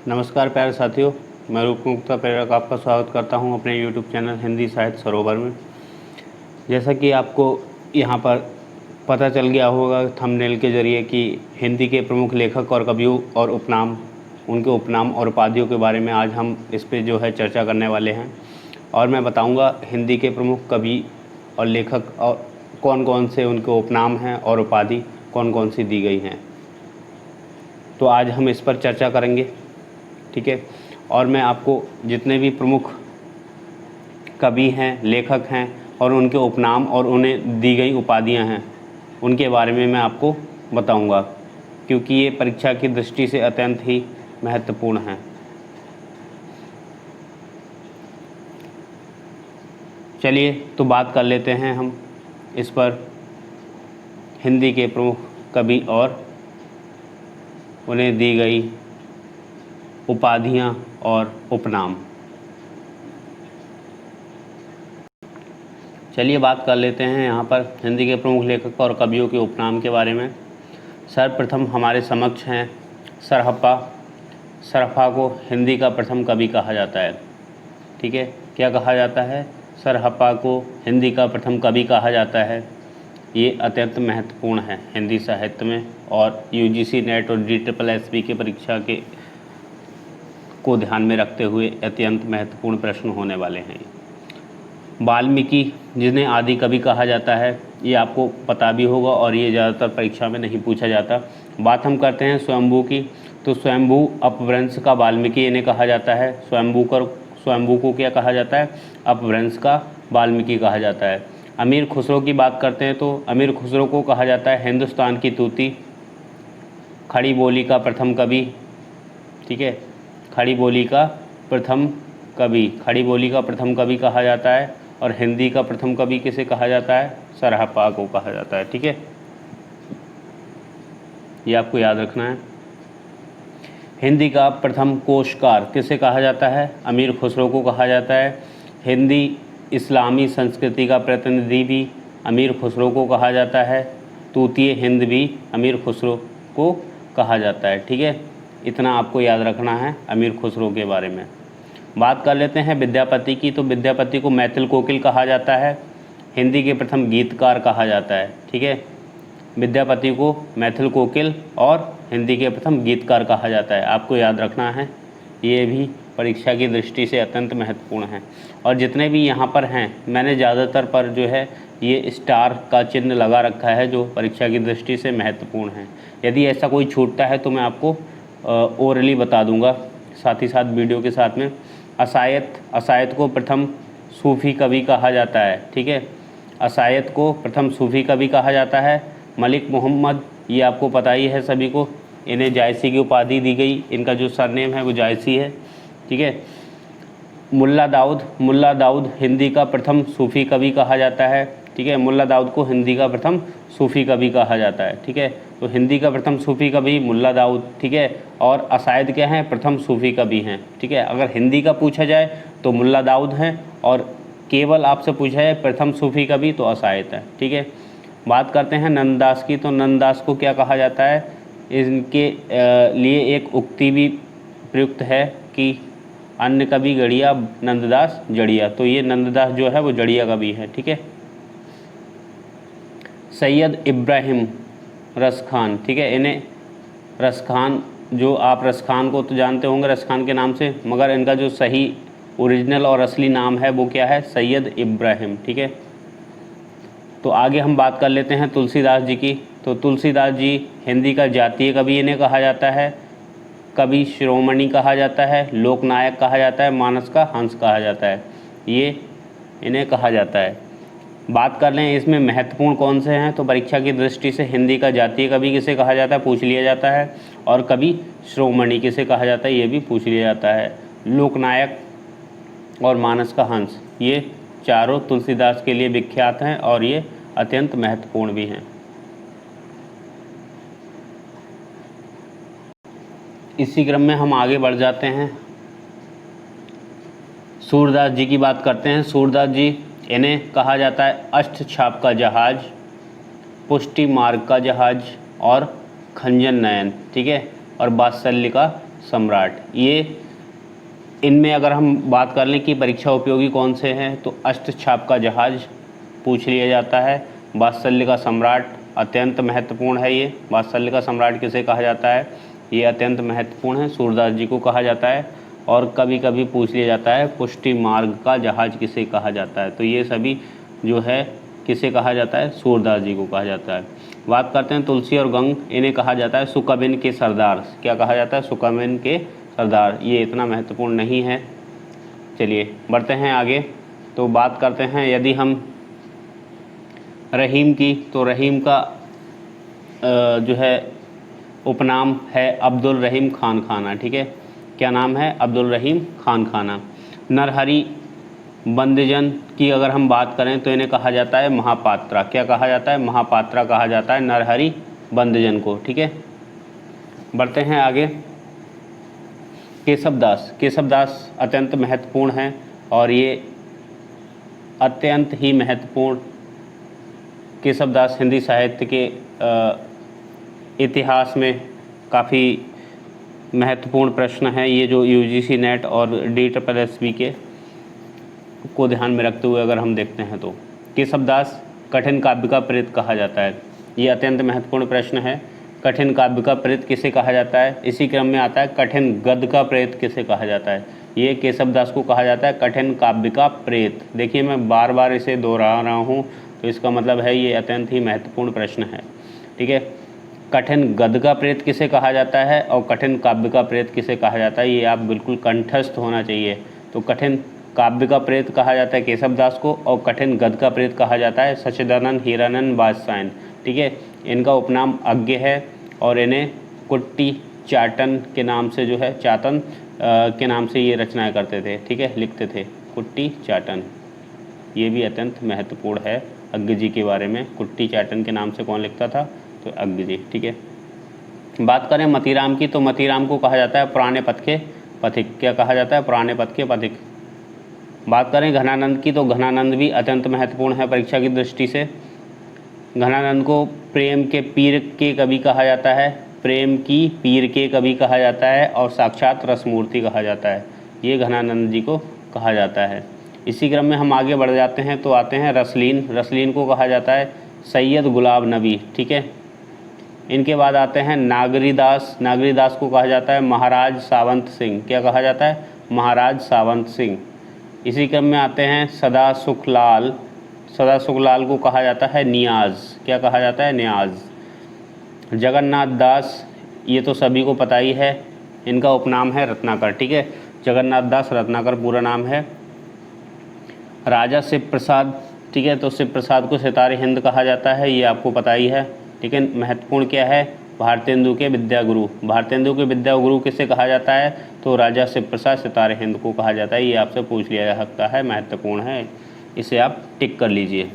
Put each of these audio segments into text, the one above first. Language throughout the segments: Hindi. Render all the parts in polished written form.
नमस्कार प्यारे साथियों, मैं रूपमुक्ता प्रेरक आपका स्वागत करता हूं अपने YouTube चैनल हिंदी साहित्य सरोवर में। जैसा कि आपको यहां पर पता चल गया होगा थंबनेल के ज़रिए कि हिंदी के प्रमुख लेखक और कवियों और उपनाम, उनके उपनाम और उपाधियों के बारे में आज हम इस पे जो है चर्चा करने वाले हैं। और मैं बताऊँगा हिंदी के प्रमुख कवि और लेखक और कौन कौन से उनके उपनाम हैं और उपाधि कौन कौन सी दी गई हैं। तो आज हम इस पर चर्चा करेंगे, ठीक है। और मैं आपको जितने भी प्रमुख कवि हैं, लेखक हैं और उनके उपनाम और उन्हें दी गई उपाधियां हैं, उनके बारे में मैं आपको बताऊंगा, क्योंकि ये परीक्षा की दृष्टि से अत्यंत ही महत्वपूर्ण है। चलिए तो बात कर लेते हैं हम इस पर, हिंदी के प्रमुख कवि और उन्हें दी गई उपाधियां और उपनाम। चलिए बात कर लेते हैं यहाँ पर हिंदी के प्रमुख लेखक और कवियों के उपनाम के बारे में। सर्वप्रथम हमारे समक्ष हैं सरहप्पा। सरहप्पा को हिंदी का प्रथम कवि कहा जाता है, ठीक है। क्या कहा जाता है? सरहप्पा को हिंदी का प्रथम कवि कहा जाता है। ये अत्यंत महत्वपूर्ण है हिंदी साहित्य में, और UGC नेट और DSSB की परीक्षा को ध्यान में रखते हुए अत्यंत महत्वपूर्ण प्रश्न होने वाले हैं। वाल्मीकि, जिन्हें आदि कवि कहा जाता है, ये आपको पता भी होगा और ये ज़्यादातर परीक्षा में नहीं पूछा जाता। बात हम करते हैं स्वयंभू की, तो स्वयंभू अपभ्रंश का वाल्मीकि इन्हें कहा जाता है। स्वयंभू को क्या कहा जाता है? अपभ्रंश का वाल्मीकि कहा जाता है। अमीर खुसरो की बात करते हैं तो अमीर खुसरो को कहा जाता है हिंदुस्तान की तूती, खड़ी बोली का प्रथम कवि, ठीक है। खड़ी बोली का प्रथम कवि कहा जाता है। और हिंदी का प्रथम कवि किसे कहा जाता है? सरहप्पा को कहा जाता है, ठीक है। ये आपको याद रखना है। हिंदी का प्रथम कोशकार किसे कहा जाता है? अमीर खुसरो को कहा जाता है। हिंदी इस्लामी संस्कृति का प्रतिनिधि भी अमीर खुसरो को कहा जाता है। तूतीय हिंद भी अमीर खुसरो को कहा जाता है, ठीक है। इतना आपको याद रखना है अमीर खुसरो के बारे में। बात कर लेते हैं विद्यापति की, तो विद्यापति को मैथिल कोकिल कहा जाता है। हिंदी के प्रथम गीतकार कहा जाता है, ठीक है। विद्यापति को मैथिल कोकिल और हिंदी के प्रथम गीतकार कहा जाता है, आपको याद रखना है। ये भी परीक्षा की दृष्टि से अत्यंत महत्वपूर्ण है। और जितने भी यहाँ पर हैं, मैंने ज़्यादातर पर जो है ये स्टार का चिन्ह लगा रखा है, जो परीक्षा की दृष्टि से महत्वपूर्ण है। यदि ऐसा कोई छूटता है तो मैं आपको ओरली बता दूंगा, साथ ही साथ वीडियो के साथ में। असायत को प्रथम सूफ़ी कवि कहा जाता है, ठीक है। असायत को प्रथम सूफ़ी कवि कहा जाता है। मलिक मोहम्मद, ये आपको पता ही है सभी को, इन्हें जायसी की उपाधि दी गई। इनका जो सरनेम है वो जायसी है, ठीक है। मुल्ला दाऊद हिंदी का प्रथम सूफ़ी कवि कहा जाता है, ठीक है। मुल्ला दाऊद को हिंदी का प्रथम सूफ़ी कवि कहा जाता है, ठीक है। तो हिंदी का प्रथम सूफ़ी कवि मुल्ला दाऊद, ठीक है। और असायद क्या हैं? प्रथम सूफ़ी कवि हैं, ठीक है। अगर हिंदी का पूछा जाए तो मुल्ला दाऊद हैं, और केवल आपसे पूछा जाए प्रथम सूफ़ी कवि तो असायद है, ठीक है। बात करते हैं नंददास की, तो नंददास को क्या कहा जाता है? इनके लिए एक उक्ति भी प्रयुक्त है कि अन्य कवि गढ़िया, नंददास जड़िया। तो ये नंददास जो है वो जड़िया कवि है, ठीक है। सैयद इब्राहिम रसखान, ठीक है। इन्हें रसखान, जो आप रसखान को तो जानते होंगे रसखान के नाम से, मगर इनका जो सही ओरिजिनल और असली नाम है वो क्या है? सैयद इब्राहिम, ठीक है। तो आगे हम बात कर लेते हैं तुलसीदास जी की, तो तुलसीदास जी हिंदी का जातीय कवि इन्हें कहा जाता है। कवि शिरोमणि कहा जाता है, लोकनायक कहा जाता है, मानस का हंस कहा जाता है, ये इन्हें कहा जाता है। बात कर लें इसमें महत्वपूर्ण कौन से हैं, तो परीक्षा की दृष्टि से हिंदी का जातीय कवि किसे कहा जाता है पूछ लिया जाता है, और कवि शिरोमणि किसे कहा जाता है ये भी पूछ लिया जाता है। लोकनायक और मानस का हंस, ये चारों तुलसीदास के लिए विख्यात हैं और ये अत्यंत महत्वपूर्ण भी हैं। इसी क्रम में हम आगे बढ़ जाते हैं, सूरदास जी की बात करते हैं। सूरदास जी, इन्हें कहा जाता है अष्टछाप का जहाज, पुष्टि मार्ग का जहाज और खंजन नयन, ठीक है, और वात्सल्य का सम्राट। ये इनमें अगर हम बात कर लें कि परीक्षा उपयोगी कौन से हैं, तो अष्टछाप का जहाज पूछ लिया जाता है। वात्सल्य का सम्राट अत्यंत महत्वपूर्ण है। ये वात्सल्य का सम्राट किसे कहा जाता है, ये अत्यंत महत्वपूर्ण है, सूरदास जी को कहा जाता है। और कभी कभी पूछ लिया जाता है पुष्टि मार्ग का जहाज किसे कहा जाता है, तो ये सभी जो है किसे कहा जाता है, सूरदास जी को कहा जाता है। बात करते हैं तुलसी और गंग, इन्हें कहा जाता है सुकबिन के सरदार। क्या कहा जाता है, सुकबिन के सरदार। ये इतना महत्वपूर्ण नहीं है। चलिए बढ़ते हैं आगे। तो बात करते हैं यदि हम रहीम की, तो रहीम का जो है उपनाम है अब्दुल रहीम खान खाना। ठीक है, क्या नाम है, अब्दुल रहीम खान खाना। नरहरि बंदजन की अगर हम बात करें तो इन्हें कहा जाता है महापात्रा। क्या कहा जाता है, महापात्रा कहा जाता है नरहरि बंदजन को। ठीक है, बढ़ते हैं आगे। केशवदास, केशवदास अत्यंत महत्वपूर्ण है और ये अत्यंत ही महत्वपूर्ण केशवदास हिंदी साहित्य के इतिहास में काफ़ी महत्वपूर्ण प्रश्न है। ये जो यूजीसी नेट और DSSB के को ध्यान में रखते हुए अगर हम देखते हैं तो केशवदास कठिन काव्य का प्रेत कहा जाता है। ये अत्यंत महत्वपूर्ण प्रश्न है। कठिन काव्य का प्रेत किसे कहा जाता है, इसी क्रम में आता है कठिन गद्य का प्रेत किसे कहा जाता है। ये केशवदास को कहा जाता है कठिन काव्य का प्रेत। देखिए मैं बार बार इसे दोहरा रहा हूँ, तो इसका मतलब है ये अत्यंत ही महत्वपूर्ण प्रश्न है। ठीक है, कठिन गद्य का प्रेत किसे कहा जाता है और कठिन काव्य का प्रेत किसे कहा जाता है, ये आप बिल्कुल कंठस्थ होना चाहिए। तो कठिन काव्य का प्रेत कहा जाता है केशवदास को और कठिन गद्य का प्रेत कहा जाता है सच्चिदानंद हीरानंद बादशाह। ठीक है, इनका उपनाम अज्ञ है और इन्हें कुट्टी चाटन के नाम से जो है चातन के नाम से ये रचनाएं करते थे। ठीक है, लिखते थे कुट्टी चाटन। ये भी अत्यंत महत्वपूर्ण है अज्ञ जी के बारे में। कुट्टी चाटन के नाम से कौन लिखता था, तो अज्ञ जी। ठीक है, बात करें मतीराम की, तो मतीराम को कहा जाता है पुराने पथ के पथिक। क्या कहा जाता है, पुराने पथ के पथिक। बात करें घनानंद की, तो घनानंद भी अत्यंत महत्वपूर्ण है परीक्षा की दृष्टि से। घनानंद को प्रेम के पीर के कवि कहा जाता है, प्रेम की पीर के कवि कहा जाता है और साक्षात रसमूर्ति कहा जाता है। ये घनानंद जी को कहा जाता है। इसी क्रम में हम आगे बढ़ जाते हैं तो आते हैं रसलीन। रसलीन को कहा जाता है सैयद गुलाब नबी। ठीक है, इनके बाद आते हैं नागरीदास। नागरीदास को कहा जाता है महाराज सावंत सिंह। क्या कहा जाता है, महाराज सावंत सिंह। इसी क्रम में आते हैं सदा सुखलाल। सदा सुखलाल को कहा जाता है नियाज। क्या कहा जाता है, नियाज। जगन्नाथ दास, ये तो सभी को पता ही है, इनका उपनाम है रत्नाकर। ठीक है, जगन्नाथ दास रत्नाकर पूरा नाम है। राजा शिव प्रसाद, ठीक है, तो शिव प्रसाद को सितारे हिंद कहा जाता है, ये आपको पता ही है। ठीक है, महत्वपूर्ण क्या है, भारतेंदु के विद्यागुरु। भारतेंदु के विद्यागुरु किसे कहा जाता है, तो राजा शिव प्रसाद सितारे हिंद को कहा जाता है। ये आपसे पूछ लिया जा सकता है, महत्वपूर्ण है, इसे आप टिक कर लीजिए।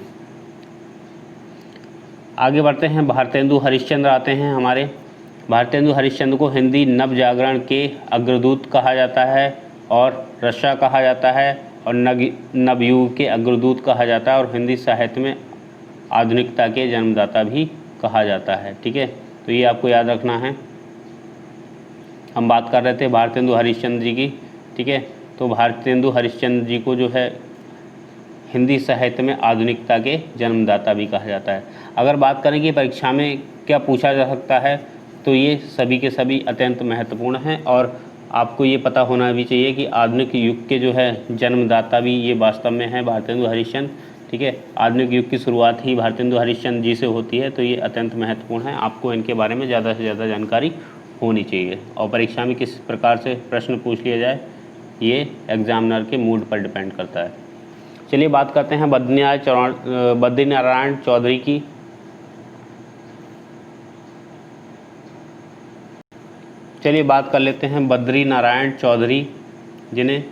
आगे बढ़ते हैं, भारतेंदु हरिश्चंद्र आते हैं हमारे। भारतेंदु हरिश्चंद्र को हिंदी नव जागरण के अग्रदूत कहा जाता है और रक्षा कहा जाता है और नवयुग के अग्रदूत कहा जाता है और हिंदी साहित्य में आधुनिकता के जन्मदाता भी कहा जाता है। ठीक है, तो ये आपको याद रखना है। हम बात कर रहे थे भारतेंदु हरिश्चंद्र जी की। ठीक है, तो भारतेंदु हरिश्चंद्र जी को जो है हिंदी साहित्य में आधुनिकता के जन्मदाता भी कहा जाता है। अगर बात करें कि परीक्षा में क्या पूछा जा सकता है, तो ये सभी के सभी अत्यंत महत्वपूर्ण हैं और आपको ये पता होना भी चाहिए कि आधुनिक युग के जो है जन्मदाता भी ये वास्तव में है भारतेंदु हरिश्चंद्र। ठीक है, आधुनिक युग की शुरुआत ही भारतेंदु हरिश्चंद्र जी से होती है, तो ये अत्यंत महत्वपूर्ण है। आपको इनके बारे में ज़्यादा से ज़्यादा जानकारी होनी चाहिए और परीक्षा में किस प्रकार से प्रश्न पूछ लिया जाए ये एग्जामिनर के मूड पर डिपेंड करता है। चलिए बात करते हैं बद्रीनारायण चौधरी की। चलिए बात कर लेते हैं बद्रीनारायण चौधरी, जिन्हें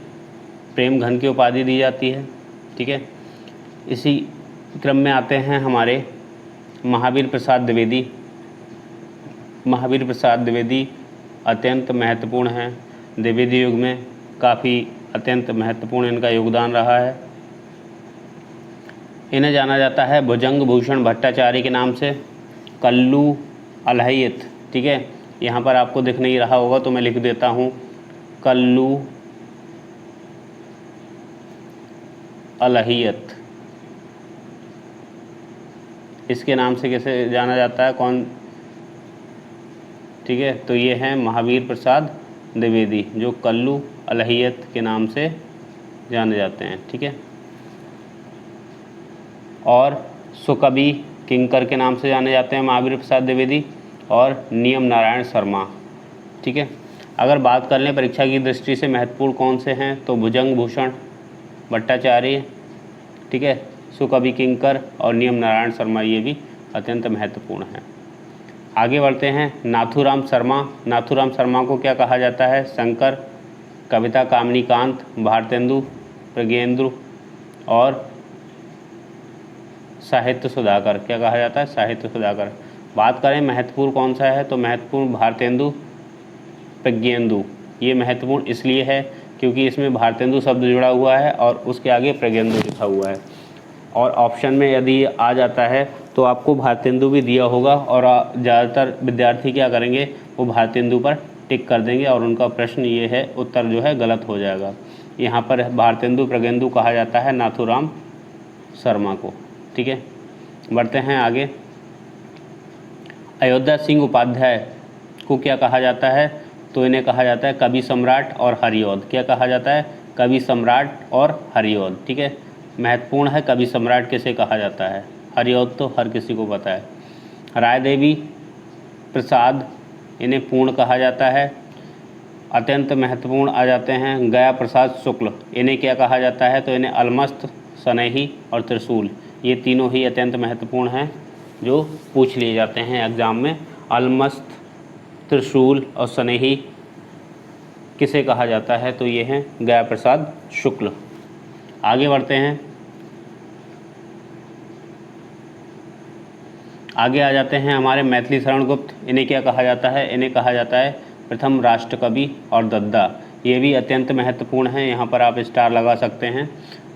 प्रेम घन की उपाधि दी जाती है। ठीक है, इसी क्रम में आते हैं हमारे महावीर प्रसाद द्विवेदी। महावीर प्रसाद द्विवेदी अत्यंत महत्वपूर्ण हैं, द्विवेदी युग में काफ़ी अत्यंत महत्वपूर्ण इनका योगदान रहा है। इन्हें जाना जाता है भुजंग भूषण भट्टाचार्य के नाम से, कल्लू अलहैत। ठीक है, यहाँ पर आपको दिख नहीं रहा होगा तो मैं लिख देता हूँ, कल्लू अलहियत, इसके नाम से कैसे जाना जाता है, कौन, ठीक है। तो ये हैं महावीर प्रसाद द्विवेदी, जो कल्लू अलहियत के नाम से जाने जाते हैं, ठीक है। और सुकवि किंकर के नाम से जाने जाते हैं महावीर प्रसाद द्विवेदी, और नियम नारायण शर्मा, ठीक है। अगर बात कर लें परीक्षा की दृष्टि से महत्वपूर्ण कौन से हैं, तो भुजंग भूषण भट्टाचार्य, ठीक है, सुकवि किंकर और नियम नारायण शर्मा, ये भी अत्यंत महत्वपूर्ण हैं। आगे बढ़ते हैं, नाथूराम शर्मा। नाथूराम शर्मा को क्या कहा जाता है, शंकर, कविता कामनीकांत, भारतेंदु, प्रज्ञेंद्र और साहित्य सुधाकर, क्या कहा जाता है, साहित्य सुधाकर। बात करें महत्वपूर्ण कौन सा है, तो महत्वपूर्ण भारतेंदु प्रज्ञेंदु। ये महत्वपूर्ण इसलिए है क्योंकि इसमें भारतेंदु शब्द जुड़ा हुआ है और उसके आगे प्रज्ञेंदु लिखा हुआ है, और ऑप्शन में यदि आ जाता है तो आपको भारतेंदु भी दिया होगा, और ज़्यादातर विद्यार्थी क्या करेंगे, वो भारतेंदु पर टिक कर देंगे और उनका प्रश्न ये है, उत्तर जो है गलत हो जाएगा। यहाँ पर भारतेंदु प्रज्ञेंदु कहा जाता है नाथूराम शर्मा को, ठीक है। बढ़ते हैं आगे, अयोध्या सिंह उपाध्याय को क्या कहा जाता है, तो इन्हें कहा जाता है कवि सम्राट और हरिऔध। क्या कहा जाता है, कवि सम्राट और हरिऔध, ठीक है। महत्वपूर्ण है कवि सम्राट किसे कहा जाता है, हरिऔध तो हर किसी को पता है। राय देवी प्रसाद, इन्हें पूर्ण कहा जाता है। अत्यंत महत्वपूर्ण आ जाते हैं गया प्रसाद शुक्ल, इन्हें क्या कहा जाता है, तो इन्हें अलमस्त, सनेही और त्रिशूल, ये तीनों ही अत्यंत महत्वपूर्ण हैं जो पूछ लिए जाते हैं एग्ज़ाम में। अलमस्त, त्रिशूल और सनेही किसे कहा जाता है, तो ये हैं गया प्रसाद शुक्ल। आगे बढ़ते हैं, आगे आ जाते हैं हमारे मैथिली शरण गुप्त। इन्हें क्या कहा जाता है, इन्हें कहा जाता है प्रथम राष्ट्रकवि और दद्दा, ये भी अत्यंत महत्वपूर्ण है, यहाँ पर आप स्टार लगा सकते हैं।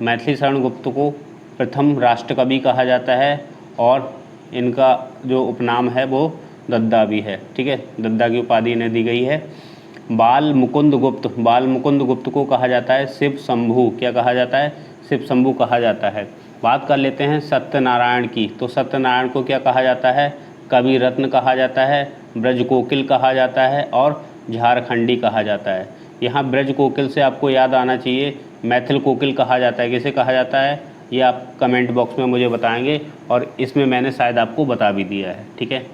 मैथिली शरण गुप्त को प्रथम राष्ट्रकवि कहा जाता है और इनका जो उपनाम है वो दद्दा भी है, ठीक है, दद्दा की उपाधि इन्हें दी गई है। बाल मुकुंद गुप्त, बाल मुकुंद गुप्त को कहा जाता है शिव शंभू, क्या कहा जाता है, शिव शंभू कहा जाता है। बात कर लेते हैं सत्यनारायण की, तो सत्यनारायण को क्या कहा जाता है, कवि रत्न कहा जाता है, ब्रज कोकिल कहा जाता है और झारखंडी कहा जाता है। यहाँ ब्रज कोकिल से आपको याद आना चाहिए मैथिल कोकिल कहा जाता है, किसे कहा जाता है, ये आप कमेंट बॉक्स में मुझे बताएंगे, और इसमें मैंने शायद आपको बता भी दिया है, ठीक है।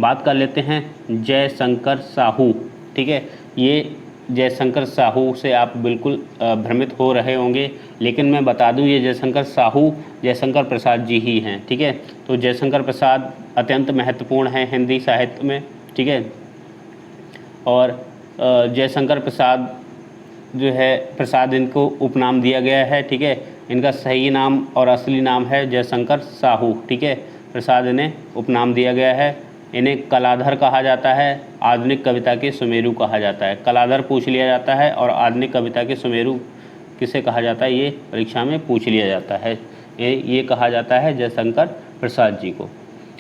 बात कर लेते हैं जयशंकर साहू, ठीक है। ये जयशंकर साहू से आप बिल्कुल भ्रमित हो रहे होंगे, लेकिन मैं बता दूं ये जयशंकर साहू जयशंकर प्रसाद जी ही हैं, ठीक है। तो जयशंकर प्रसाद अत्यंत महत्वपूर्ण हैं हिंदी साहित्य में, ठीक है। और जयशंकर प्रसाद जो है, प्रसाद इनको उपनाम दिया गया है, ठीक है। इनका सही नाम और असली नाम है जयशंकर साहू, ठीक है। प्रसाद इन्हें उपनाम दिया गया है। इन्हें कलाधर कहा जाता है, आधुनिक कविता के सुमेरु कहा जाता है। कलाधर पूछ लिया जाता है और आधुनिक कविता के सुमेरु किसे कहा जाता है, ये परीक्षा में पूछ लिया जाता है। ये कहा जाता है जयशंकर प्रसाद जी को।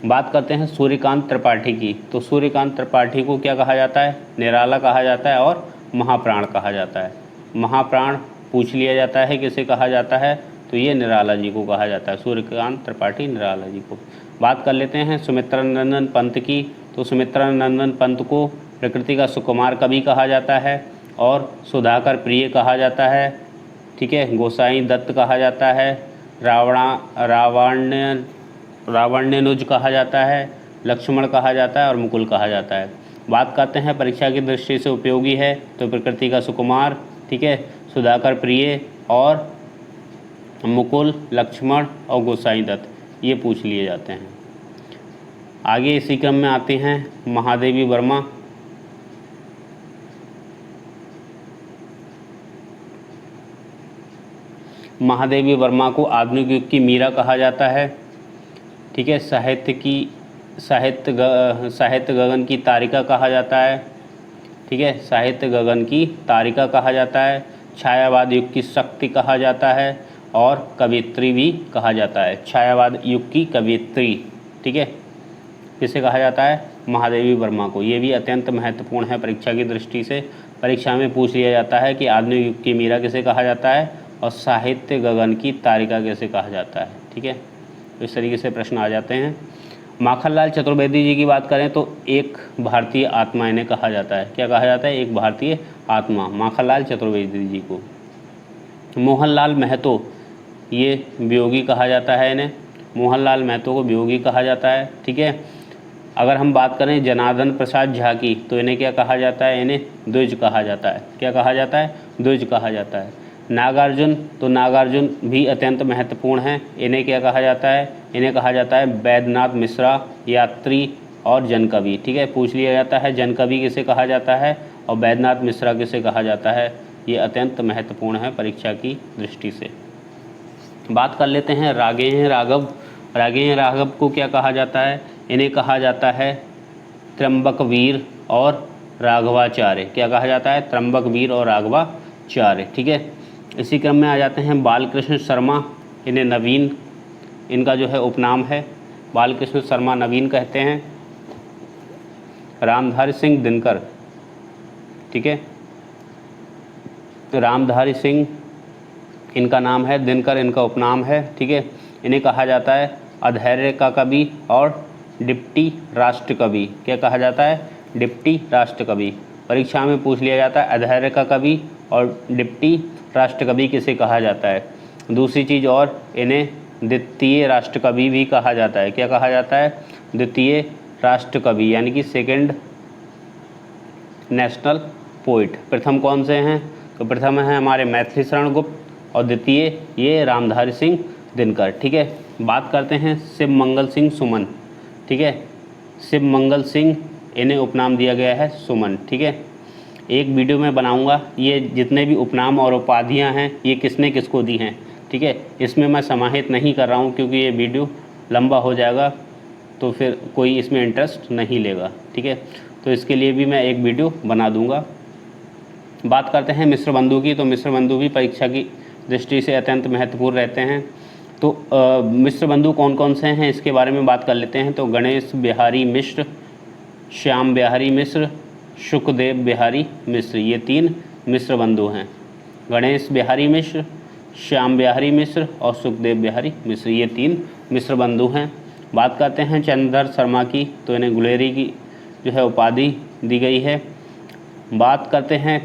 बात करते हैं सूर्यकांत त्रिपाठी की, तो सूर्यकांत त्रिपाठी को क्या कहा जाता है, निराला कहा जाता है और महाप्राण कहा जाता है। महाप्राण पूछ लिया जाता है किसे कहा जाता है, तो ये निराला जी को कहा जाता है, सूर्यकांत त्रिपाठी निराला जी को। बात कर लेते हैं सुमित्रानंदन पंत की, तो सुमित्रानंदन पंत को प्रकृति का सुकुमार कवि कहा जाता है और सुधाकर प्रिय कहा जाता है, ठीक है। गोसाई दत्त कहा जाता है, रावण्यानुज कहा जाता है, लक्ष्मण कहा जाता है और मुकुल कहा जाता है। बात करते हैं परीक्षा की दृष्टि से उपयोगी है, तो प्रकृति का सुकुमार, ठीक है, सुधाकर प्रिय और मुकुल, लक्ष्मण और गोसाई दत्त, ये पूछ लिए जाते हैं। आगे इसी क्रम में आते हैं महादेवी वर्मा। महादेवी वर्मा को आधुनिक युग की मीरा कहा जाता है, ठीक है। साहित्य गगन की तारिका कहा जाता है, ठीक है, साहित्य गगन की तारिका कहा जाता है। छायावाद युग की शक्ति कहा जाता है और कवियत्री भी कहा जाता है, छायावाद युग की कवियत्री, ठीक है। किसे कहा जाता है? महादेवी वर्मा को। ये भी अत्यंत महत्वपूर्ण है परीक्षा की दृष्टि से। परीक्षा में पूछ लिया जाता है कि आधुनिक युग की मीरा किसे कहा जाता है और साहित्य गगन की तारिका किसे कहा जाता है। ठीक है, तो इस तरीके से प्रश्न आ जाते हैं। माखनलाल चतुर्वेदी जी की बात करें तो एक भारतीय आत्मा इन्हें कहा जाता है। क्या कहा जाता है? एक भारतीय आत्मा, माखनलाल चतुर्वेदी जी को। मोहनलाल महतो, ये वियोगी कहा जाता है इन्हें। मोहनलाल महतो को वियोगी कहा जाता है। ठीक है, अगर हम बात करें जनार्दन प्रसाद झा की तो इन्हें क्या कहा जाता है? इन्हें द्विज कहा जाता है। क्या कहा जाता है? द्विज कहा जाता है। नागार्जुन, तो नागार्जुन भी अत्यंत महत्वपूर्ण हैं। इन्हें क्या कहा जाता है? इन्हें कहा जाता है वैद्यनाथ मिश्रा, यात्री और जनकवि। ठीक है, पूछ लिया जाता है जनकवि किसे कहा जाता है और वैद्यनाथ मिश्रा किसे कहा जाता है। ये अत्यंत महत्वपूर्ण है परीक्षा की दृष्टि से। बात कर लेते हैं रागेय राघव। रागेय राघव को क्या कहा जाता है? इन्हें कहा जाता है त्र्यंबकवीर और राघवाचार्य। क्या कहा जाता है? त्र्यंबकवीर और राघवाचार्य। ठीक है, इसी क्रम में आ जाते हैं बालकृष्ण शर्मा। इन्हें नवीन, इनका जो है उपनाम है, बालकृष्ण शर्मा नवीन कहते हैं। रामधारी सिंह दिनकर। ठीक है, रामधारी सिंह इनका नाम है, दिनकर इनका उपनाम है। ठीक है, इन्हें कहा जाता है अधैर्य का कवि और डिप्टी राष्ट्र कवि। क्या कहा जाता है? डिप्टी राष्ट्र कवि। परीक्षा में पूछ लिया जाता है अधैर्य का कवि और डिप्टी राष्ट्र कवि किसे कहा जाता है। दूसरी चीज़ और, इन्हें द्वितीय राष्ट्र कवि भी कहा जाता है। क्या कहा जाता है? द्वितीय राष्ट्र कवि, यानी कि सेकंड नेशनल पोइट। प्रथम कौन से हैं? तो प्रथम है हमारे मैथिली शरण गुप्त और द्वितीय ये रामधारी सिंह दिनकर। ठीक है, बात करते हैं शिव मंगल सिंह सुमन। ठीक है, शिव मंगल सिंह, इन्हें उपनाम दिया गया है सुमन। ठीक है, एक वीडियो में बनाऊंगा ये जितने भी उपनाम और उपाधियां हैं ये किसने किसको दी हैं। ठीक है, इसमें मैं समाहित नहीं कर रहा हूं क्योंकि ये वीडियो लंबा हो जाएगा तो फिर कोई इसमें इंटरेस्ट नहीं लेगा। ठीक है, तो इसके लिए भी मैं एक वीडियो बना दूंगा। बात करते हैं मिश्र बंधु की, तो मिश्र बंधु भी परीक्षा की दृष्टि से अत्यंत महत्वपूर्ण रहते हैं। तो मिश्र बंधु कौन कौन से हैं इसके बारे में बात कर लेते हैं। तो गणेश बिहारी मिश्र, श्याम बिहारी मिश्र, सुखदेव बिहारी मिश्र, ये 3 मिश्र बंधु हैं। गणेश बिहारी मिश्र, श्याम बिहारी मिश्र और सुखदेव बिहारी मिश्र, ये 3 मिश्र बंधु हैं। बात करते हैं चंद्रधर शर्मा की, तो इन्हें गुलेरी की जो है उपाधि दी गई है। बात करते हैं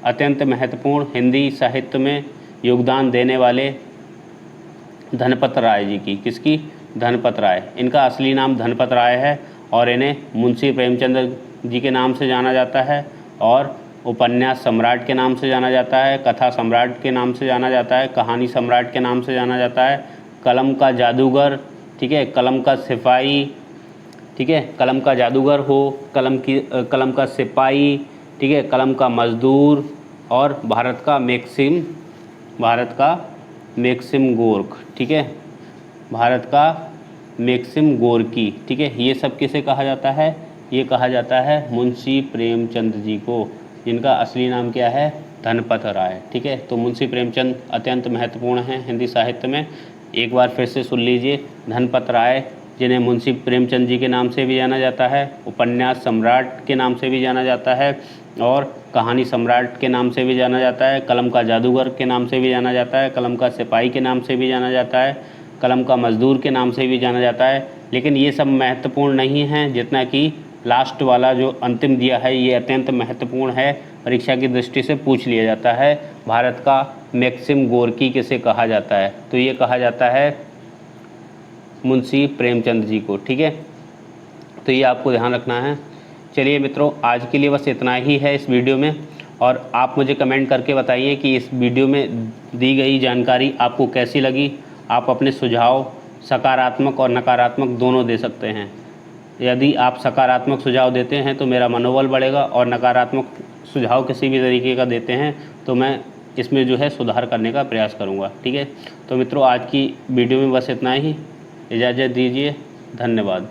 अत्यंत महत्वपूर्ण हिंदी साहित्य में योगदान देने वाले धनपत राय जी की। किसकी? धनपत राय। इनका असली नाम धनपत राय है और इन्हें मुंशी प्रेमचंद जी के नाम से जाना जाता है और उपन्यास सम्राट के नाम से जाना जाता है, कथा सम्राट के नाम से जाना जाता है, कहानी सम्राट के नाम से जाना जाता है, कलम का जादूगर। ठीक है, कलम का सिपाही। ठीक है, कलम का जादूगर हो, कलम का सिपाही। ठीक है, कलम का मजदूर और भारत का मैक्सिम गोर्क। ठीक है, भारत का मैक्सिम गोर्की। ठीक है, ये सब किसे कहा जाता है? ये कहा जाता है मुंशी प्रेमचंद जी को, जिनका असली नाम क्या है? धनपत राय। ठीक है, तो मुंशी प्रेमचंद अत्यंत महत्वपूर्ण हैं हिंदी साहित्य में। एक बार फिर से सुन लीजिए, धनपत राय जिन्हें मुंशी प्रेमचंद जी के नाम से भी जाना जाता है, उपन्यास सम्राट के नाम से भी जाना जाता है और कहानी सम्राट के नाम से भी जाना जाता है, कलम का जादूगर के नाम से भी जाना जाता है, कलम का सिपाही के नाम से भी जाना जाता है, कलम का मजदूर के नाम से भी जाना जाता है। लेकिन ये सब महत्वपूर्ण नहीं हैं जितना कि लास्ट वाला जो अंतिम दिया है ये अत्यंत महत्वपूर्ण है, परीक्षा की दृष्टि से पूछ लिया जाता है। भारत का मैक्सिम गोर्की किसे कहा जाता है? तो ये कहा जाता है मुंशी प्रेमचंद जी को। ठीक है, तो ये आपको ध्यान रखना है। चलिए मित्रों, आज के लिए बस इतना ही है इस वीडियो में, और आप मुझे कमेंट करके बताइए कि इस वीडियो में दी गई जानकारी आपको कैसी लगी। आप अपने सुझाव सकारात्मक और नकारात्मक दोनों दे सकते हैं। यदि आप सकारात्मक सुझाव देते हैं तो मेरा मनोबल बढ़ेगा, और नकारात्मक सुझाव किसी भी तरीके का देते हैं तो मैं इसमें जो है सुधार करने का प्रयास करूँगा। ठीक है, तो मित्रों आज की वीडियो में बस इतना ही। इजाज़त दीजिए, धन्यवाद।